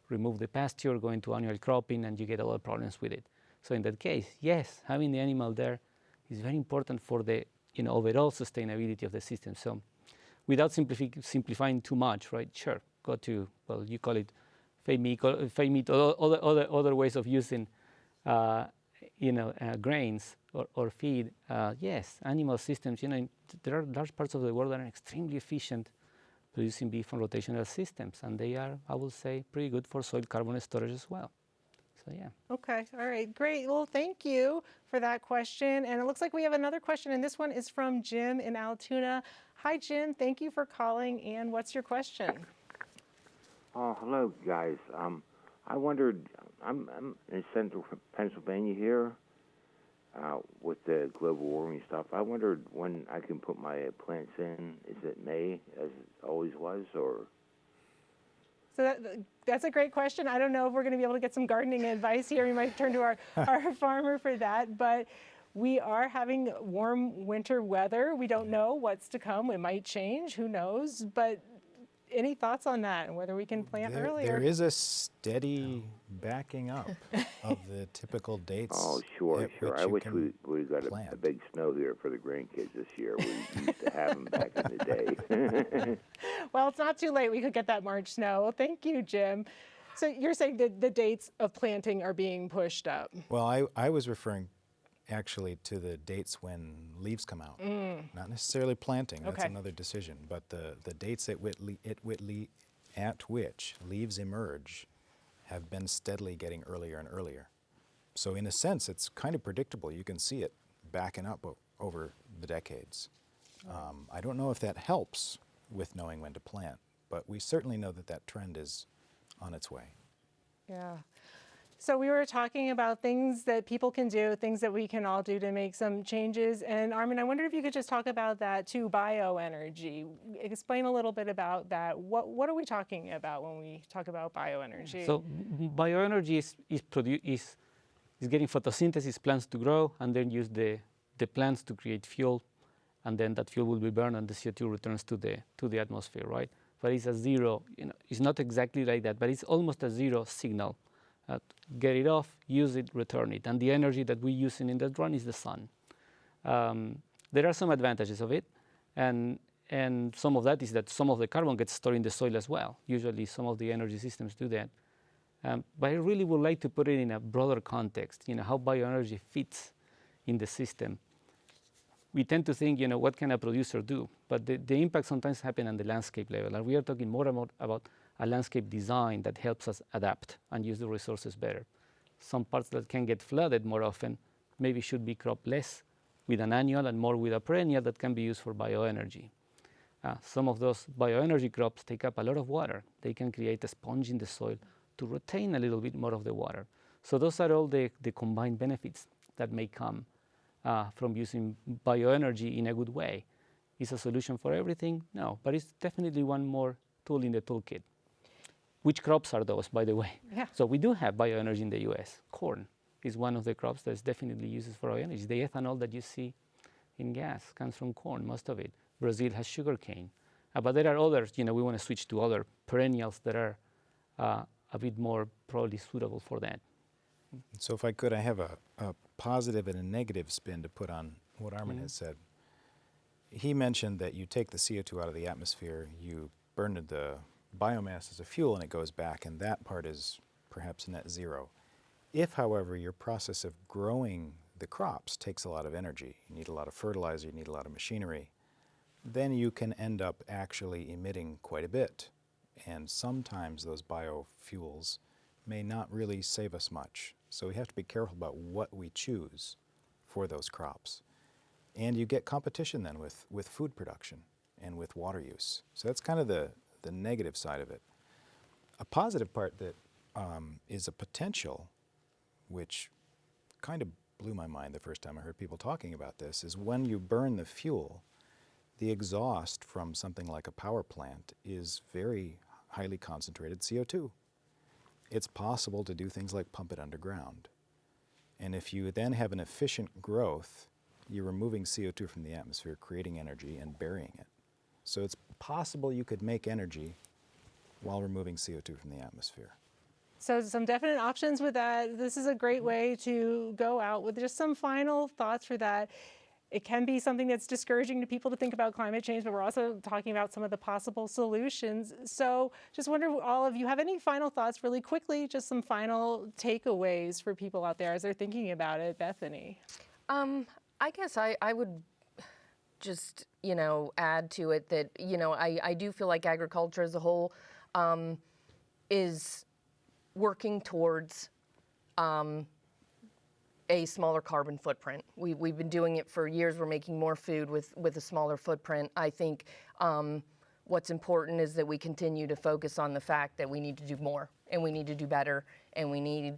Remove the pasture, go into annual cropping, and you get a lot of problems with it. So in that case, yes, having the animal there is very important for the overall sustainability of the system. So without simplifying too much, right? Sure, go to, you call it fake meat, other ways of using, grains or feed. Yes, animal systems, there are large parts of the world that are extremely efficient producing beef from rotational systems, and they are, I will say, pretty good for soil carbon storage as well. So yeah. Okay, all right, great. Well, thank you for that question. And it looks like we have another question, and this one is from Jim in Altoona. Hi, Jim. Thank you for calling. And what's your question? Hello, guys. I wondered, I'm in central Pennsylvania here with the global warming stuff. I wondered when I can put my plants in. Is it May, as it always was, or? So that's a great question. I don't know if we're going to be able to get some gardening advice here. We might turn to our farmer for that. But we are having warm winter weather. We don't know what's to come. It might change. Who knows? But any thoughts on that and whether we can plant earlier? There is a steady backing up of the typical dates. Oh, sure. I wish we got plant. a big snow here for the grandkids this year. We used to have them back in the day. Well, it's not too late. We could get that March snow. Well, thank you, Jim. So you're saying that the dates of planting are being pushed up? Well, I was referring actually to the dates when leaves come out. Not necessarily planting, that's another decision, but the dates at which leaves emerge have been steadily getting earlier and earlier. So in a sense, it's kind of predictable. You can see it backing up over the decades. I don't know if that helps with knowing when to plant, but we certainly know that trend is on its way. Yeah. So we were talking about things that people can do, things that we can all do to make some changes. And Armin, I wonder if you could just talk about that too, bioenergy. Explain a little bit about that. What are we talking about when we talk about bioenergy? So bioenergy is getting photosynthesis plants to grow and then use the plants to create fuel, and then that fuel will be burned and the CO2 returns to the atmosphere, right? But it's a zero, it's not exactly like that, but it's almost a zero signal. Get it off, use it, return it. And the energy that we're using in that run is the sun. There are some advantages of it, and some of that is that some of the carbon gets stored in the soil as well. Usually some of the energy systems do that. But I really would like to put it in a broader context, how bioenergy fits in the system. We tend to think, what can a producer do? But the impact sometimes happen on the landscape level. And we are talking more about a landscape design that helps us adapt and use the resources better. Some parts that can get flooded more often maybe should be cropped less with an annual and more with a perennial that can be used for bioenergy. Some of those bioenergy crops take up a lot of water. They can create a sponge in the soil to retain a little bit more of the water. So those are all the combined benefits that may come from using bioenergy in a good way. Is a solution for everything? No, but it's definitely one more tool in the toolkit. Which crops are those, by the way? Yeah. So we do have bioenergy in the US. Corn is one of the crops that's definitely uses for bioenergy. The ethanol that you see in gas comes from corn, most of it. Brazil has sugarcane. But there are others, we want to switch to other perennials that are a bit more probably suitable for that. So if I could, I have a positive and a negative spin to put on what Armin has said. He mentioned that you take the CO2 out of the atmosphere, you burn the biomass as a fuel, and it goes back, and that part is perhaps net zero. If, however, your process of growing the crops takes a lot of energy, you need a lot of fertilizer, you need a lot of machinery, then you can end up actually emitting quite a bit. And sometimes those biofuels may not really save us much. So we have to be careful about what we choose for those crops. And you get competition then with food production and with water use. So that's kind of the negative side of it. A positive part that is a potential, which kind of blew my mind the first time I heard people talking about this, is when you burn the fuel, the exhaust from something like a power plant is very highly concentrated CO2. It's possible to do things like pump it underground. And if you then have an efficient growth, you're removing CO2 from the atmosphere, creating energy, and burying it. So it's possible you could make energy while removing CO2 from the atmosphere. So some definite options with that. This is a great way to go out with just some final thoughts for that. It can be something that's discouraging to people to think about climate change, but we're also talking about some of the possible solutions. So just wonder, all of you have any final thoughts really quickly, just some final takeaways for people out there as they're thinking about it. Bethany. I guess I would just, add to it that, I do feel like agriculture as a whole is working towards a smaller carbon footprint. We've been doing it for years. We're making more food with a smaller footprint. I think what's important is that we continue to focus on the fact that we need to do more and we need to do better, and we need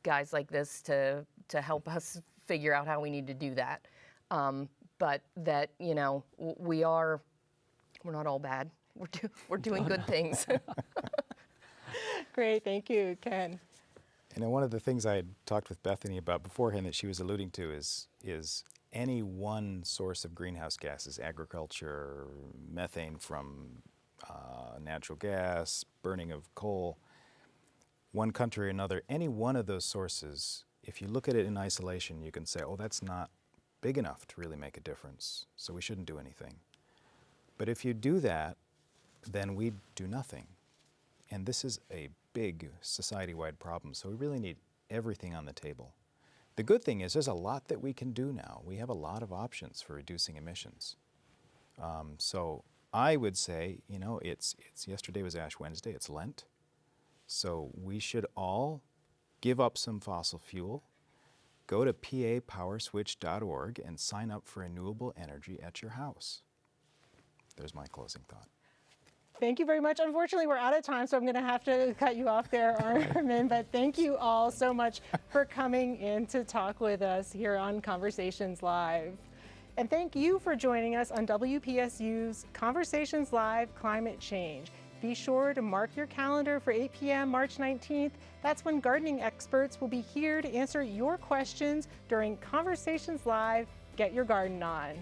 guys like this to help us figure out how we need to do that. But that, you know, we're not all bad. We're doing good things. Great, thank you, Ken. You know, one of the things I had talked with Bethany about beforehand that she was alluding to is any one source of greenhouse gases, agriculture, methane from natural gas, burning of coal, one country or another, any one of those sources, if you look at it in isolation, you can say, oh, that's not big enough to really make a difference, so we shouldn't do anything. But if you do that, then we do nothing. And this is a big society-wide problem, so we really need everything on the table. The good thing is there's a lot that we can do now. We have a lot of options for reducing emissions. So I would say, you know, it's yesterday was Ash Wednesday, it's Lent. So we should all give up some fossil fuel, go to papowerswitch.org and sign up for renewable energy at your house. There's my closing thought. Thank you very much. Unfortunately, we're out of time, so I'm going to have to cut you off there, Armin. But thank you all so much for coming in to talk with us here on Conversations Live. And thank you for joining us on WPSU's Conversations Live Climate Change. Be sure to mark your calendar for 8 p.m. March 19th. That's when gardening experts will be here to answer your questions during Conversations Live Get Your Garden On.